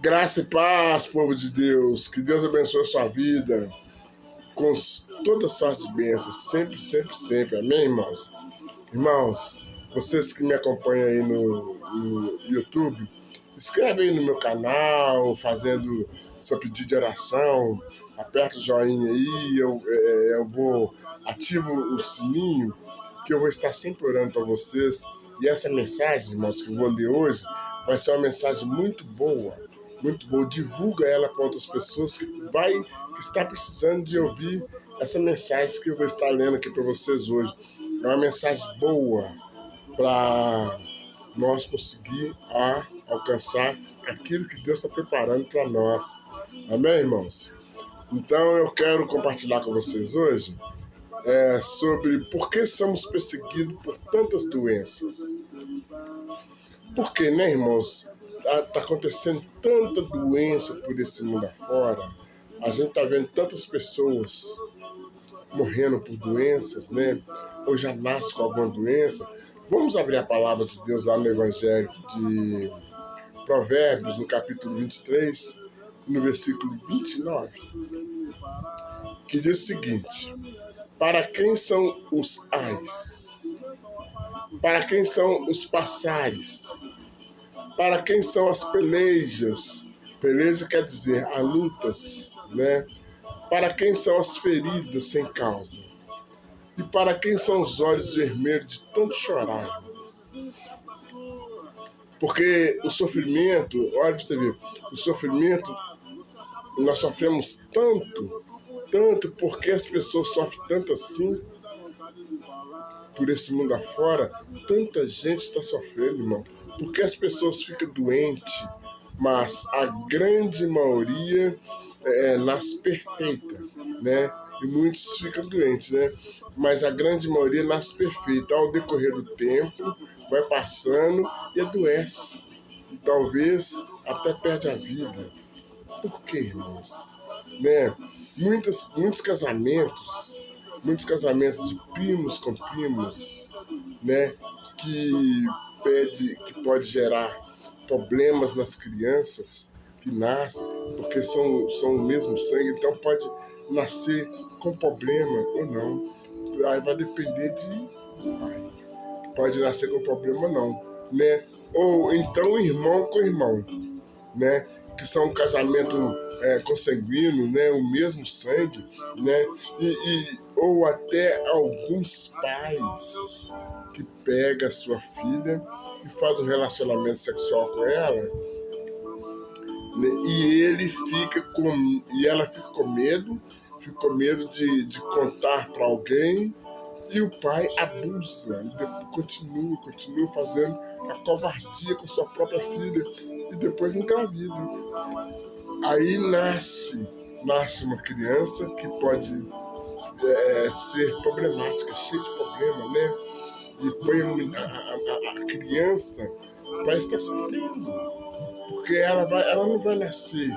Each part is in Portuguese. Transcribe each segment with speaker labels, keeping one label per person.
Speaker 1: Graça e paz, povo de Deus. Que Deus abençoe a sua vida com toda sorte de bênçãos, sempre, sempre, sempre. Amém, irmãos? Irmãos, vocês que me acompanham aí no YouTube, escreve aí no meu canal, fazendo seu pedido de oração, aperta o joinha aí, eu vou, ativo o sininho, que eu vou estar sempre orando para vocês. E essa mensagem, irmãos, que eu vou ler hoje, vai ser uma mensagem muito boa, muito boa. Divulga ela para outras pessoas que está precisando de ouvir essa mensagem que eu vou estar lendo aqui para vocês hoje. É uma mensagem boa para nós conseguir alcançar aquilo que Deus está preparando para nós. Amém, irmãos? Então eu quero compartilhar com vocês hoje sobre por que somos perseguidos por tantas doenças. Por que, né, irmãos? Está acontecendo tanta doença por esse mundo afora. A gente está vendo tantas pessoas morrendo por doenças, né? Ou já nasce com alguma doença. Vamos abrir a palavra de Deus lá no Evangelho de Provérbios, no capítulo 23, no versículo 29, que diz o seguinte: para quem são os ais? Para quem são os passares? Para quem são as pelejas? Peleja quer dizer a lutas, né? Para quem são as feridas sem causa? E para quem são os olhos vermelhos de tanto chorar? Porque o sofrimento, olha para você ver, o sofrimento, nós sofremos tanto porque as pessoas sofrem tanto assim, por esse mundo afora, tanta gente está sofrendo, irmão. Porque as pessoas ficam doentes, mas a grande maioria nasce perfeita, né? E muitos ficam doentes, né? Mas a grande maioria nasce perfeita. Ao decorrer do tempo, vai passando e adoece. E talvez até perde a vida. Por quê, irmãos? Né? Muitos casamentos de primos com primos, né? Que pode gerar problemas nas crianças que nascem, porque são o mesmo sangue, então pode nascer com problema ou não. Aí vai depender do pai. Pode nascer com problema ou não, né? Ou então irmão com irmão, né? Que são um casamento consanguíneo, né? O mesmo sangue, né? Ou até alguns pais que pegam a sua filha e faz um relacionamento sexual com ela, né? E ela fica com medo de contar para alguém, e o pai abusa e depois continua fazendo a covardia com sua própria filha e depois engravida. Aí nasce uma criança que pode ser problemática, cheia de problema, né? E põe a criança para estar sofrendo, porque ela não vai nascer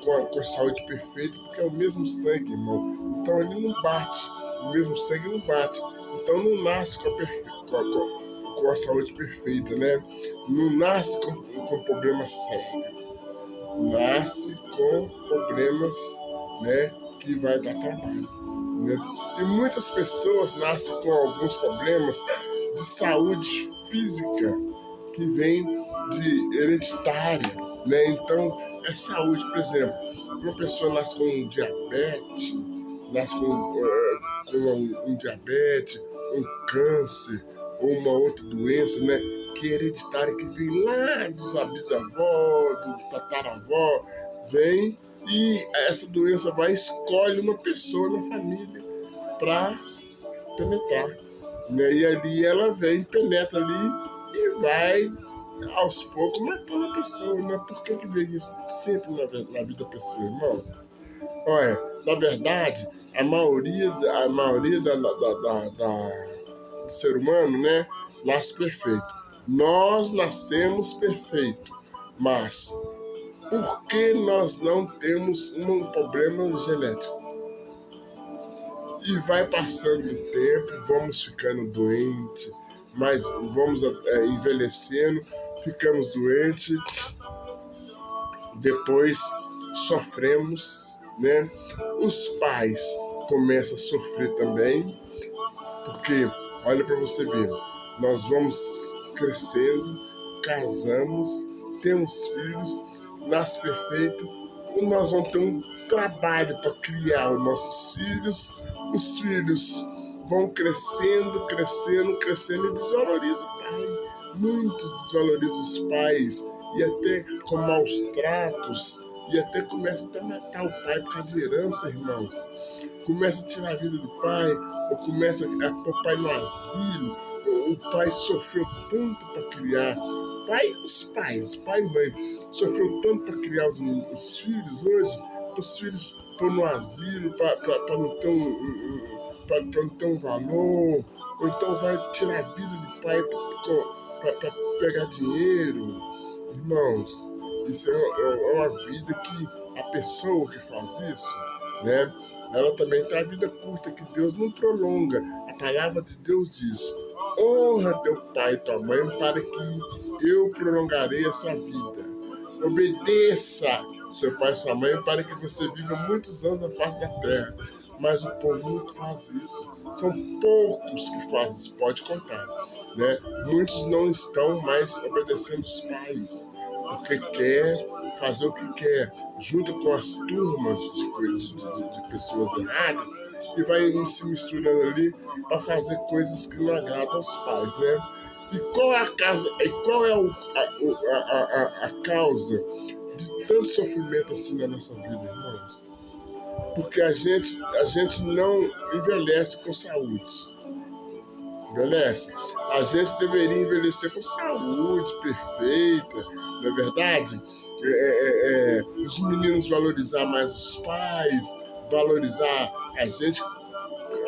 Speaker 1: com a saúde perfeita, porque é o mesmo sangue, irmão. Então ele não bate, o mesmo sangue não bate. Então não nasce com a saúde perfeita, né? Não nasce com problemas sérios. Nasce com problemas, né, que vai dar trabalho, né? E muitas pessoas nascem com alguns problemas de saúde física que vem de hereditária, né? Então é saúde, por exemplo, uma pessoa nasce com diabetes, nasce com um diabetes, um câncer ou uma outra doença, né? Que é hereditária, que vem lá dos bisavó, do tataravó, vem, e essa doença vai escolhe uma pessoa na família para penetrar, né? E ali ela vem, penetra ali e vai aos poucos matando a pessoa, né? Por que vem isso sempre na vida da pessoa, irmãos? Olha, na verdade, a maioria do ser humano, né, nasce perfeito. Nós nascemos perfeito, mas por que nós não temos um problema genético? E vai passando o tempo, vamos ficando doentes, mas vamos envelhecendo, ficamos doentes, depois sofremos, né? Os pais começam a sofrer também, porque, olha para você ver, nós vamos crescendo, casamos, temos filhos, nasce perfeito, e nós vamos ter um trabalho para criar os nossos filhos, os filhos vão crescendo, crescendo, crescendo e desvalorizam o pai. Muitos desvalorizam os pais e até com maus tratos e até começa até a matar o pai por causa de herança, irmãos. Começa a tirar a vida do pai, ou começa a pôr o pai no asilo, ou o pai sofreu tanto para criar. Os pais, pai e mãe, sofreu tanto para criar os filhos hoje, para os filhos pôr no asilo, para não ter para não ter um valor, ou então vai tirar a vida do pai para pegar dinheiro. Irmãos, isso é uma vida que a pessoa que faz isso, né, ela também tem a vida curta, que Deus não prolonga. A palavra de Deus diz: honra teu pai e tua mãe para que eu prolongarei a sua vida. Obedeça seu pai e sua mãe para que você viva muitos anos na face da terra. Mas o povo não faz isso. São poucos que fazem isso, pode contar, né? Muitos não estão mais obedecendo os pais, porque quer fazer o que quer, junto com as turmas de pessoas erradas, e vai se misturando ali para fazer coisas que não agradam aos pais, né? E qual é a causa, a causa de tanto sofrimento assim na nossa vida, irmãos? Porque a gente não envelhece com saúde. Envelhece. A gente deveria envelhecer com saúde perfeita, não é verdade? Os meninos valorizar mais os pais, valorizar a gente.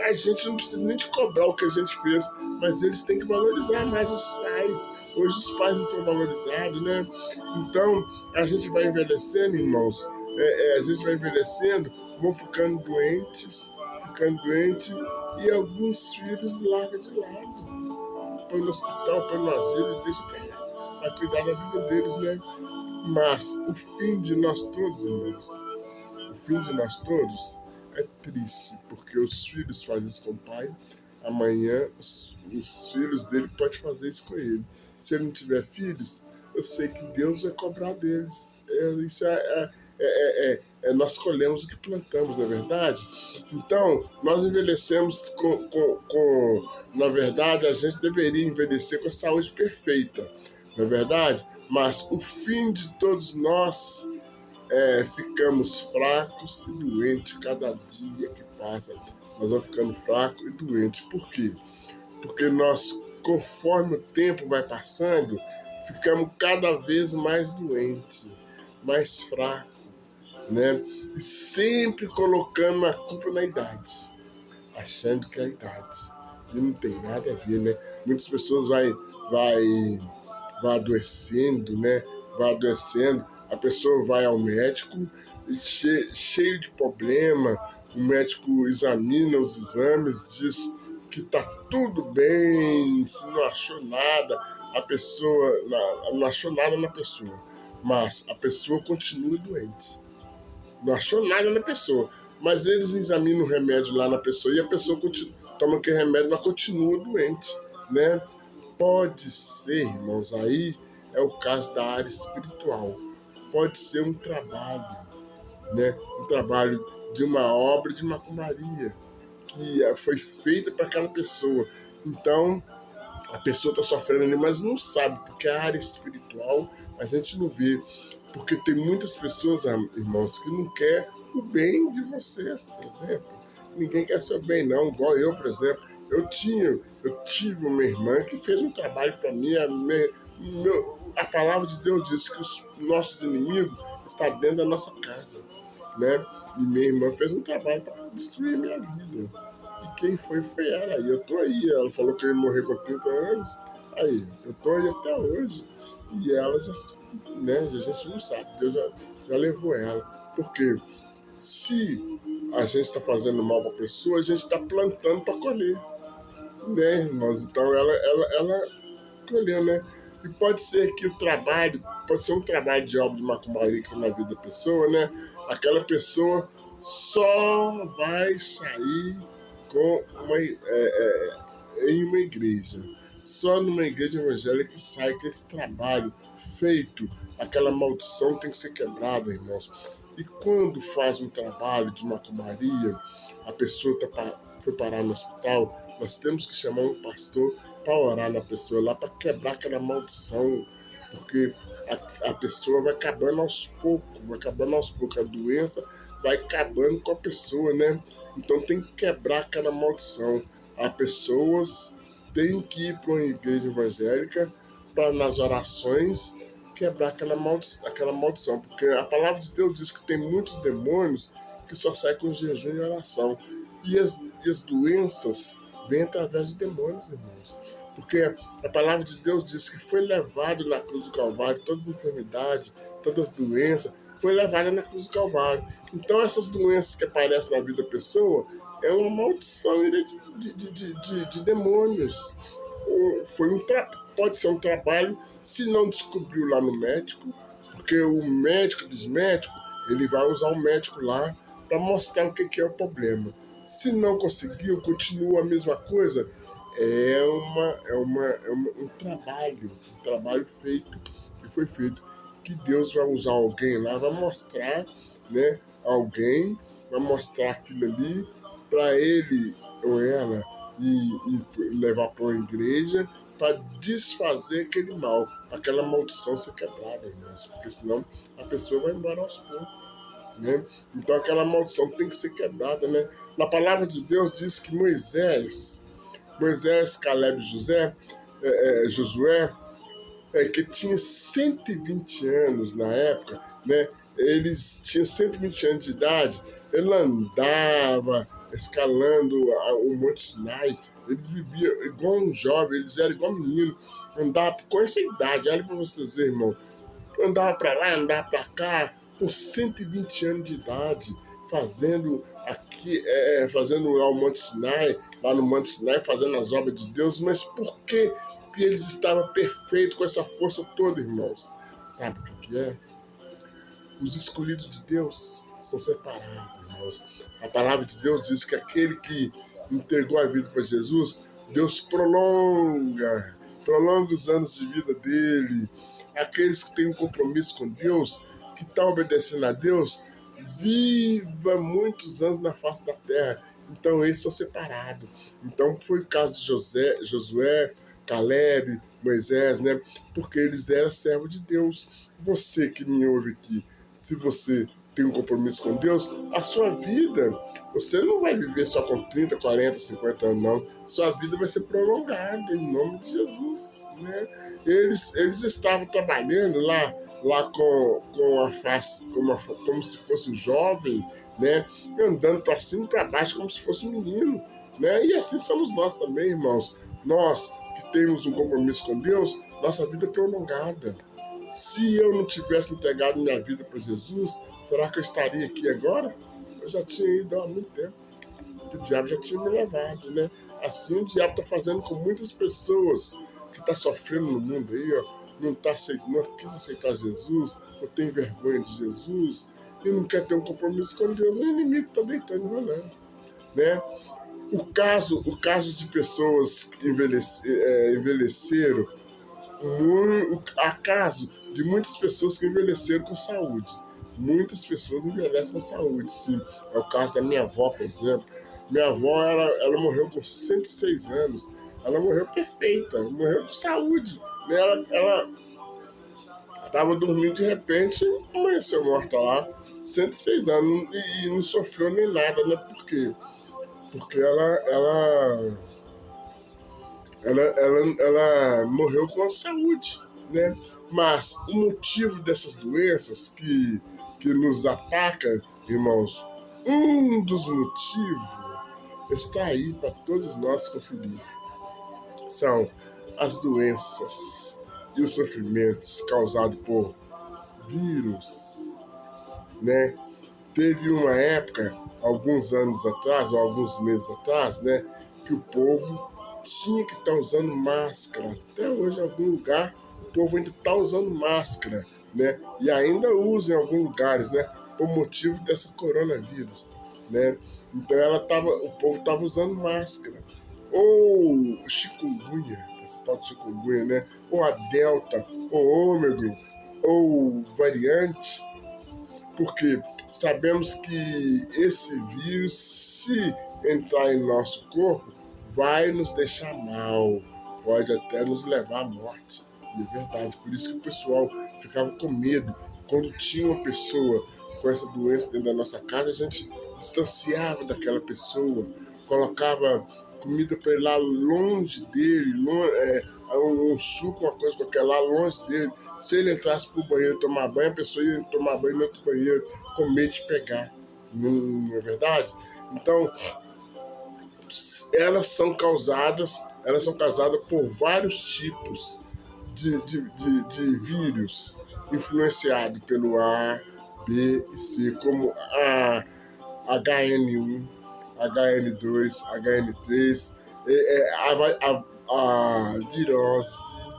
Speaker 1: A gente não precisa nem de cobrar o que a gente fez, mas eles têm que valorizar mais os pais. Hoje os pais não são valorizados, né? Então, a gente vai envelhecendo, irmãos, a gente vai envelhecendo, vão ficando doentes, e alguns filhos largam de lado. Põe no hospital, põe no asilo e deixa pra lá. Vai cuidar da vida deles, né? Mas o fim de nós todos, irmãos, o fim de nós todos é triste, porque os filhos fazem isso com o pai, amanhã os filhos dele podem fazer isso com ele. Se ele não tiver filhos, eu sei que Deus vai cobrar deles. Isso nós colhemos o que plantamos, não é verdade? Então, nós envelhecemos na verdade, a gente deveria envelhecer com a saúde perfeita, não é verdade? Mas o fim de todos nós ficamos fracos e doentes cada dia que passa. Nós vamos ficando fracos e doentes. Por quê? Porque nós, conforme o tempo vai passando, ficamos cada vez mais doentes, mais fracos, né? E sempre colocando a culpa na idade, achando que é a idade. E não tem nada a ver, né? Muitas pessoas vai adoecendo, né? Vai adoecendo. A pessoa vai ao médico cheio de problema, o médico examina os exames, diz que está tudo bem, se não achou nada, a pessoa não achou nada na pessoa, mas a pessoa continua doente. Não achou nada na pessoa, mas eles examinam o remédio lá na pessoa e a pessoa toma aquele remédio, mas continua doente, né? Pode ser, irmãos, aí é o caso da área espiritual. Pode ser um trabalho, né? Um trabalho de uma obra de macumbaria que foi feita para aquela pessoa. Então, a pessoa está sofrendo ali, mas não sabe, porque a área espiritual a gente não vê. Porque tem muitas pessoas, irmãos, que não querem o bem de vocês, por exemplo. Ninguém quer seu bem, não. Igual eu, por exemplo. Eu tive uma irmã que fez um trabalho para mim. A palavra de Deus diz que os nossos inimigos estão dentro da nossa casa, né? E minha irmã fez um trabalho para destruir a minha vida. E quem foi ela. E eu tô aí. Ela falou que eu ia morrer com 30 anos. Aí, eu tô aí até hoje. E ela já, né? A gente não sabe. Deus já levou ela. Porque se a gente está fazendo mal para a pessoa, a gente está plantando para colher, né, irmãos? Então ela colheu, né? E pode ser que o trabalho, pode ser um trabalho de obra de macumbaria que está na vida da pessoa, né? Aquela pessoa só vai sair com em uma igreja. Só numa igreja evangélica que sai aquele trabalho feito, aquela maldição tem que ser quebrada, irmãos. E quando faz um trabalho de macumbaria, a pessoa foi parar no hospital, nós temos que chamar um pastor para orar na pessoa lá, para quebrar aquela maldição, porque a pessoa vai acabando aos poucos, a doença vai acabando com a pessoa, né? Então tem que quebrar aquela maldição. As pessoas têm que ir para uma igreja evangélica para nas orações quebrar aquela maldição, porque a palavra de Deus diz que tem muitos demônios que só saem com jejum e oração. E as doenças vêm através de demônios, irmãos. Porque a palavra de Deus diz que foi levado na cruz do Calvário, todas as enfermidades, todas as doenças, foi levada na cruz do Calvário. Então essas doenças que aparecem na vida da pessoa é uma maldição de demônios. Pode ser um trabalho, se não descobriu lá no médico, porque o médico dos médicos, ele vai usar o médico lá para mostrar o que é o problema. Se não conseguiu, continua a mesma coisa, um trabalho feito, que foi feito, que Deus vai usar alguém lá, vai mostrar, né, alguém, vai mostrar aquilo ali para ele ou ela e levar para uma igreja para desfazer aquele mal, aquela maldição ser quebrada, irmãos, porque senão a pessoa vai embora aos poucos. Né? Então aquela maldição tem que ser quebrada, né? Na palavra de Deus diz que Moisés, Caleb e Josué, que tinha 120 anos na época, né? Eles tinham 120 anos de idade, ele andava escalando o Monte Sinai, eles viviam igual um jovem, eles eram igual um menino, andava com essa idade, olha para vocês verem, irmão, andava para lá, andava para cá, com 120 anos de idade, fazendo lá o Monte Sinai, lá no Monte Sinai, fazendo as obras de Deus, mas por que eles estavam perfeitos com essa força toda, irmãos? Sabe o que é? Os escolhidos de Deus são separados, irmãos. A palavra de Deus diz que aquele que entregou a vida para Jesus, Deus prolonga os anos de vida dele. Aqueles que têm um compromisso com Deus, que estão obedecendo a Deus, viva muitos anos na face da terra. Então eles são separados. Então foi o caso de Josué, Caleb, Moisés, né? Porque eles eram servos de Deus. Você que me ouve aqui, se você tem um compromisso com Deus, a sua vida, você não vai viver só com 30, 40, 50 anos, não. Sua vida vai ser prolongada em nome de Jesus, né? Eles estavam trabalhando lá com a face, como se fosse um jovem, né? Andando para cima e para baixo como se fosse um menino, né? E assim somos nós também, irmãos. Nós que temos um compromisso com Deus, nossa vida é prolongada. Se eu não tivesse entregado minha vida para Jesus, será que eu estaria aqui agora? Eu já tinha ido há muito tempo. O diabo já tinha me levado, né? Assim o diabo está fazendo com muitas pessoas que estão sofrendo no mundo aí, ó. Não quis aceitar Jesus, ou tem vergonha de Jesus, e não quer ter um compromisso com Deus. O inimigo está deitando e rolando, né? O caso de pessoas que envelheceram, há caso de muitas pessoas que envelheceram com saúde. Muitas pessoas envelhecem com saúde, sim. É o caso da minha avó, por exemplo. Minha avó, ela morreu com 106 anos. Ela morreu perfeita, morreu com saúde. Ela estava dormindo, de repente, amanheceu morta lá, 106 anos, e não sofreu nem nada, né? Por quê? Porque ela morreu com a saúde, né? Mas o motivo dessas doenças que nos atacam, irmãos, um dos motivos está aí para todos nós conferir. São as doenças e os sofrimentos causados por vírus, né? Teve uma época, alguns anos atrás, ou alguns meses atrás, né, que o povo tinha que estar usando máscara. Até hoje, em algum lugar, povo ainda está usando máscara, né? E ainda usa em alguns lugares, né? Por motivo dessa coronavírus, né? Então o povo estava usando máscara. Ou chikungunya, esse tal de chikungunya, né? Ou a delta, ou ômega, ou variante, porque sabemos que esse vírus, se entrar em nosso corpo, vai nos deixar mal, pode até nos levar à morte. E é verdade, por isso que o pessoal ficava com medo. Quando tinha uma pessoa com essa doença dentro da nossa casa, a gente distanciava daquela pessoa, colocava comida para ir lá longe dele, um suco, uma coisa qualquer lá longe dele. Se ele entrasse pro banheiro tomar banho, a pessoa ia tomar banho no outro banheiro, com medo de pegar. Não é verdade? Então, elas são causadas por vários tipos de vírus influenciado pelo A, B e C, como a HN1, HN2, HN3, a virose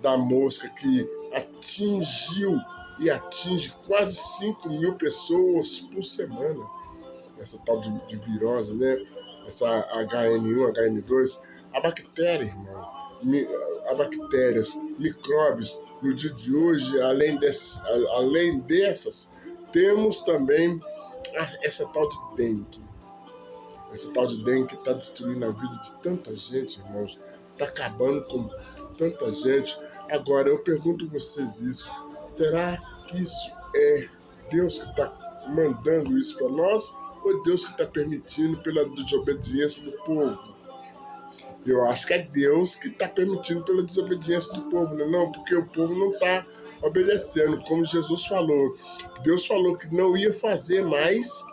Speaker 1: da mosca que atingiu e atinge quase 5 mil pessoas por semana. Essa tal de virose, né? Essa HN1, HN2. A bactéria, irmão, bactérias, micróbios, no dia de hoje, além dessas, temos também essa tal de dengue. Essa tal de dengue que está destruindo a vida de tanta gente, irmãos. Está acabando com tanta gente. Agora, eu pergunto a vocês isso. Será que isso é Deus que está mandando isso para nós? Ou Deus que está permitindo pela desobediência do povo? Eu acho que é Deus que está permitindo pela desobediência do povo, né? Não, porque o povo não está obedecendo, como Jesus falou. Deus falou que não ia fazer mais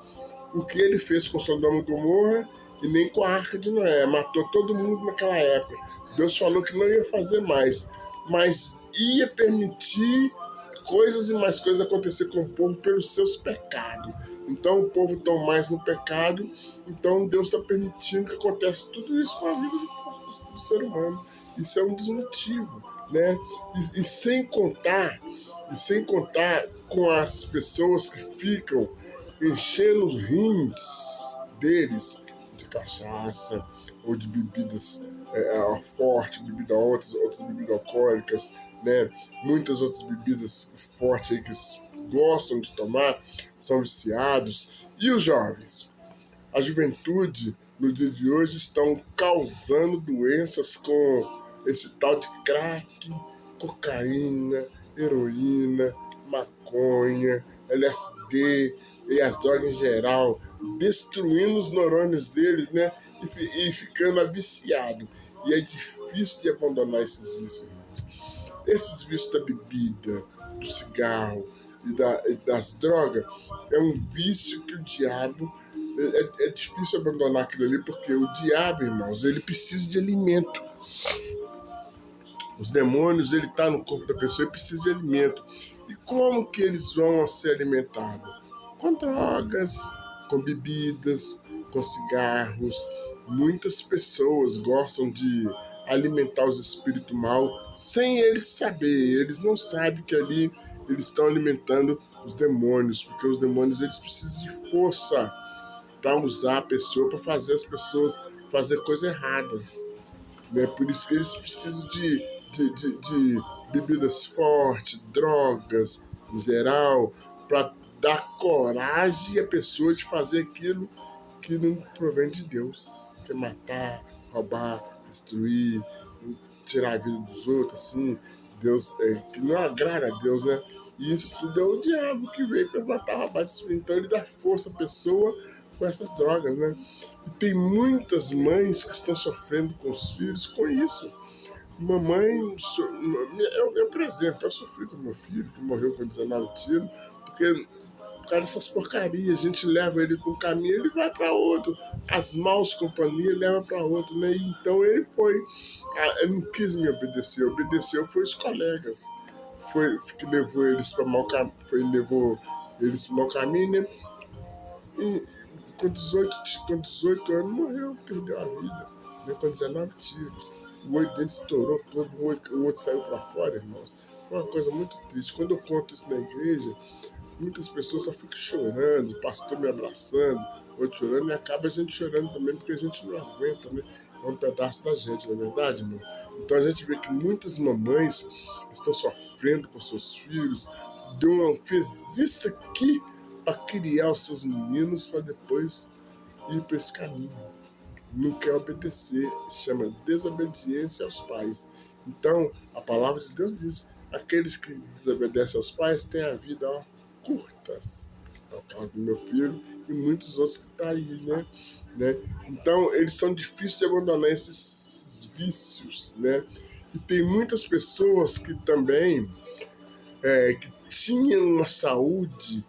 Speaker 1: o que ele fez com Sodoma e Gomorra e nem com a Arca de Noé. Matou todo mundo naquela época. Deus falou que não ia fazer mais, mas ia permitir coisas e mais coisas acontecer com o povo pelos seus pecados. Então o povo está mais no pecado, então Deus está permitindo que aconteça tudo isso com a vida do ser humano. Isso é um dos motivos, né? E sem contar com as pessoas que ficam enchendo os rins deles de cachaça ou de bebidas fortes, outras bebidas alcoólicas, né? Muitas outras bebidas fortes aí que eles gostam de tomar, são viciados. E os jovens? A juventude, no dia de hoje, estão causando doenças com esse tal de crack, cocaína, heroína, maconha, LSD e as drogas em geral, destruindo os neurônios deles, né? E ficando viciado. E é difícil de abandonar esses vícios. Esses vícios da bebida, do cigarro e das drogas é um vício que o diabo é difícil abandonar aquilo ali, porque o diabo, irmãos, ele precisa de alimento. Os demônios, ele está no corpo da pessoa e precisa de alimento. E como que eles vão ser alimentados? Com drogas, com bebidas, com cigarros. Muitas pessoas gostam de alimentar os espíritos maus sem eles saber. Eles não sabem que ali eles estão alimentando os demônios, porque os demônios eles precisam de força para usar a pessoa, para fazer as pessoas fazer coisa errada, né? Por isso que eles precisam de bebidas fortes, drogas em geral, para dar coragem à pessoa de fazer aquilo que não provém de Deus, que é matar, roubar, destruir, tirar a vida dos outros, assim, Deus, que não agrada a Deus, né? E isso tudo é o diabo que veio para matar, roubar, destruir. Então ele dá força à pessoa com essas drogas, né? E tem muitas mães que estão sofrendo com os filhos com isso. Mamãe, eu por exemplo, eu sofri com meu filho, que morreu com 19 tiros, porque por causa dessas porcarias, a gente leva ele para um caminho, ele vai para outro. As maus companhias levam para outro, né? E então ele ele não quis me obedecer, obedeceu foi os colegas, foi que levou eles para mau caminho, levou eles para mau caminho, né? E com 18 anos morreu, perdeu a vida, né? Com 19 tiros. o olho dele estourou todo, o outro saiu para fora, irmãos. Foi uma coisa muito triste. Quando eu conto isso na igreja, muitas pessoas só ficam chorando, o pastor me abraçando, outro chorando, e acaba a gente chorando também, porque a gente não aguenta, né? É um pedaço da gente, não é verdade, irmão? Então a gente vê que muitas mamães estão sofrendo com seus filhos, fez isso aqui para criar os seus meninos para depois ir para esse caminho. Não quer obedecer, chama desobediência aos pais. Então, a palavra de Deus diz: aqueles que desobedecem aos pais têm a vida curtas. É o caso do meu filho e muitos outros que estão aí, né? Então, eles são difíceis de abandonar esses vícios, né? E tem muitas pessoas que também que tinham uma saúde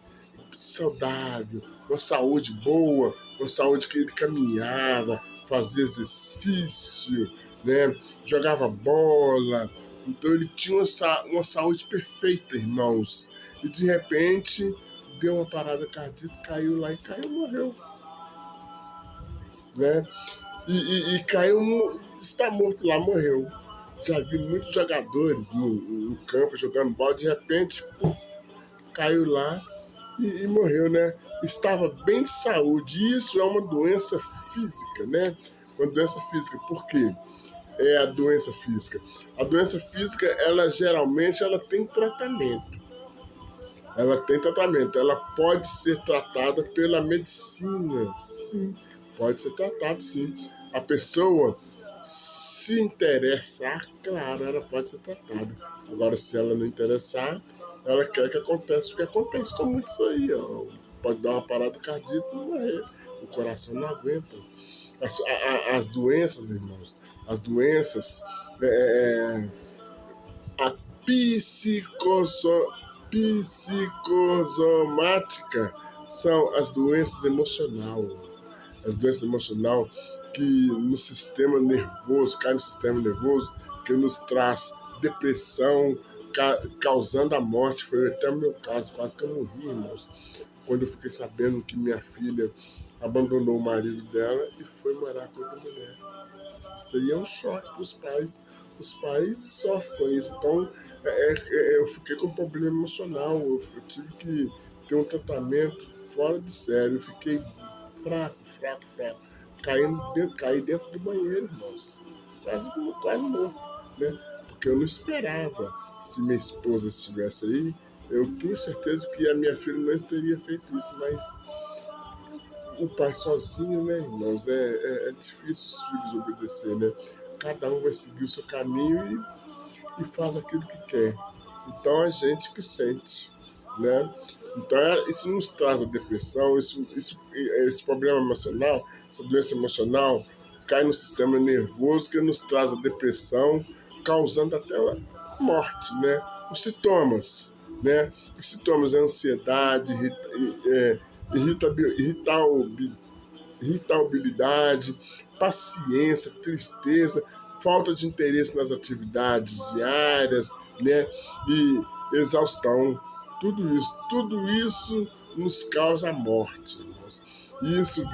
Speaker 1: saudável, uma saúde boa, uma saúde que ele caminhava, fazia exercício, né? Jogava bola. Então ele tinha uma saúde perfeita, irmãos. E de repente deu uma parada cardíaca, caiu lá e caiu, morreu. Né? E caiu, está morto lá, morreu. Já vi muitos jogadores no campo jogando bola, de repente, puf, caiu lá e morreu, né? Estava bem de saúde. Isso é uma doença física, né? Uma doença física. Por quê? É a doença física. A doença física, ela geralmente tem tratamento. Ela tem tratamento. Ela pode ser tratada pela medicina. Sim, pode ser tratada, sim. A pessoa se interessar, claro, ela pode ser tratada. Agora, se ela não interessar, ela quer que aconteça o que acontece com muitos aí, ó. Pode dar uma parada cardíaca e morrer. O coração não aguenta. As doenças, irmãos, as doenças, a psicosomática são as doenças emocionais. As doenças emocionais que no sistema nervoso, cai no sistema nervoso, que nos traz depressão, causando a morte. Foi até o meu caso, quase que eu morri, irmãos, quando eu fiquei sabendo que minha filha abandonou o marido dela e foi morar com outra mulher. Isso aí é um choque para os pais. Os pais sofrem com isso. Então, eu fiquei com um problema emocional. Eu tive que ter um tratamento fora de sério. Eu fiquei fraco. Caí dentro do banheiro, irmãos. Quase morto, né? Porque eu não esperava. Se minha esposa estivesse aí, eu tenho certeza que a minha filha não teria feito isso, mas o pai sozinho, né, irmãos? É difícil os filhos obedecer, né? Cada um vai seguir o seu caminho e faz aquilo que quer. Então a gente que sente, né? Então isso nos traz a depressão, esse problema emocional, essa doença emocional cai no sistema nervoso que nos traz a depressão, causando até a morte, né? Os sintomas, né? Os sintomas é ansiedade, irritabilidade, paciência, tristeza, falta de interesse nas atividades diárias, né? E exaustão. Tudo isso nos causa a morte, irmãos. Isso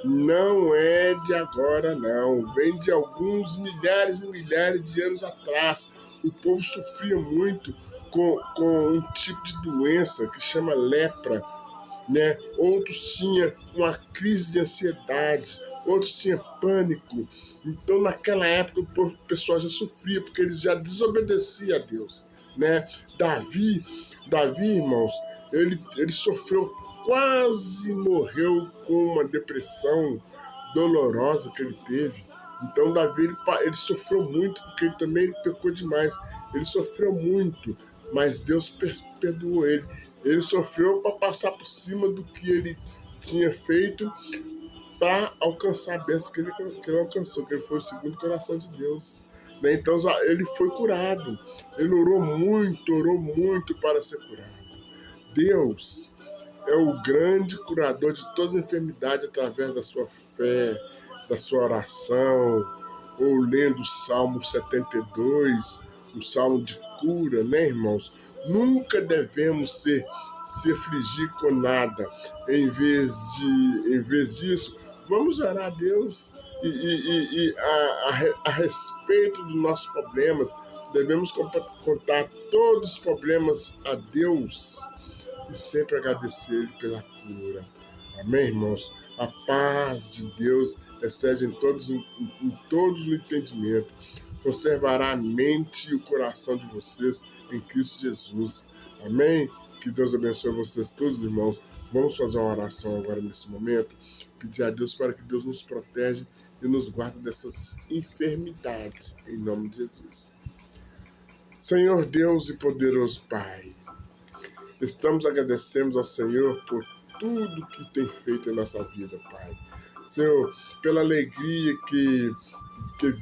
Speaker 1: não é de agora, não. Vem de alguns milhares e milhares de anos atrás. O povo sofria muito com um tipo de doença que chama lepra, né? Outros tinham uma crise de ansiedade, outros tinham pânico. Então, naquela época, o pessoal já sofria, porque eles já desobedeciam a Deus, né? Davi, irmãos, ele sofreu, quase morreu com uma depressão dolorosa que ele teve. Então, Davi, ele sofreu muito, porque ele também pecou demais. Ele sofreu muito, mas Deus perdoou ele. Ele sofreu para passar por cima do que ele tinha feito para alcançar a bênção que ele alcançou, que ele foi o segundo coração de Deus. Né? Então ele foi curado. Ele orou muito para ser curado. Deus é o grande curador de todas as enfermidades através da sua fé, da sua oração, ou lendo o Salmo 72, o Salmo de cura, né, irmãos? Nunca devemos se afligir com nada. Em vez disso, Vamos orar a Deus a respeito dos nossos problemas. Devemos contar todos os problemas a Deus e sempre agradecer Ele pela cura. Amém, irmãos? A paz de Deus excede em todos o entendimento. Conservará a mente e o coração de vocês em Cristo Jesus. Amém? Que Deus abençoe vocês todos, irmãos. Vamos fazer uma oração agora nesse momento. Pedir a Deus para que Deus nos proteja e nos guarde dessas enfermidades. Em nome de Jesus. Senhor Deus e poderoso Pai, estamos agradecendo ao Senhor por tudo que tem feito em nossa vida, Pai. Senhor, pela alegria que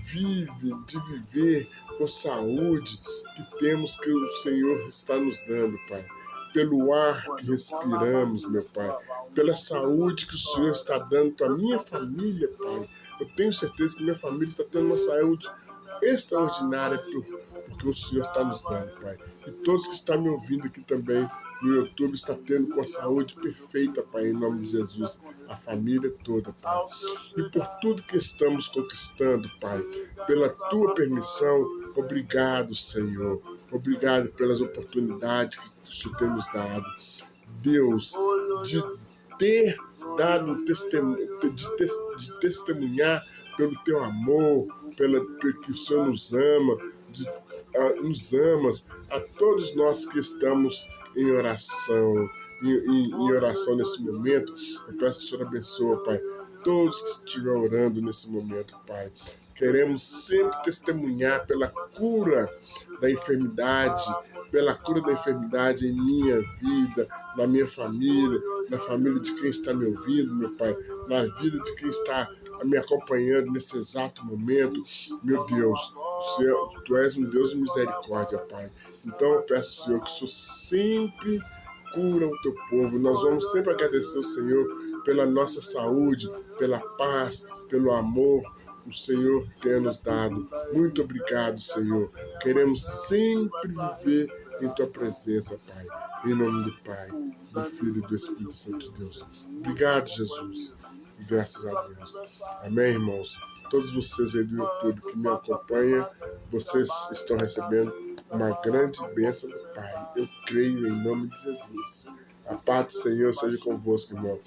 Speaker 1: vive, de viver com saúde, que temos que o Senhor está nos dando, Pai. Pelo ar que respiramos, meu Pai. Pela saúde que o Senhor está dando para minha família, Pai. Eu tenho certeza que minha família está tendo uma saúde extraordinária porque o Senhor está nos dando, Pai. E todos que estão me ouvindo aqui também no YouTube está tendo com a saúde perfeita, Pai, em nome de Jesus, a família toda, Pai. E por tudo que estamos conquistando, Pai, pela Tua permissão, obrigado, Senhor. Obrigado pelas oportunidades que o Senhor tem nos dado. Deus, de ter dado um testemunho, de testemunhar pelo Teu amor, porque o Senhor nos ama, nos amas, a todos nós que estamos em oração, em oração nesse momento. Eu peço que o Senhor abençoe, Pai, todos que estiverem orando nesse momento, Pai. Queremos sempre testemunhar pela cura da enfermidade, em minha vida, na minha família, na família de quem está me ouvindo, meu Pai, na vida de quem está me acompanhando nesse exato momento. Meu Deus, Tu és um Deus de misericórdia, Pai. Então eu peço, Senhor, que o Senhor sempre cura o Teu povo. Nós vamos sempre agradecer o Senhor pela nossa saúde, pela paz, pelo amor o Senhor tem nos dado. Muito obrigado, Senhor. Queremos sempre viver em Tua presença, Pai. Em nome do Pai, do Filho e do Espírito Santo de Deus. Obrigado, Jesus. E graças a Deus. Amém, irmãos? Todos vocês aí do YouTube que me acompanham, vocês estão recebendo uma grande bênção do Pai. Eu creio em nome de Jesus. A paz do Senhor seja convosco, irmão.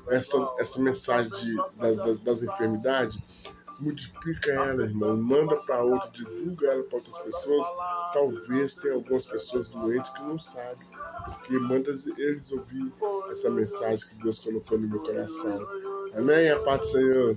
Speaker 1: Essa mensagem das enfermidades, multiplica ela, irmão. Manda para outra, divulga ela para outras pessoas. Talvez tenha algumas pessoas doentes que não sabem, porque manda eles ouvir essa mensagem que Deus colocou no meu coração. Amém? A paz do Senhor.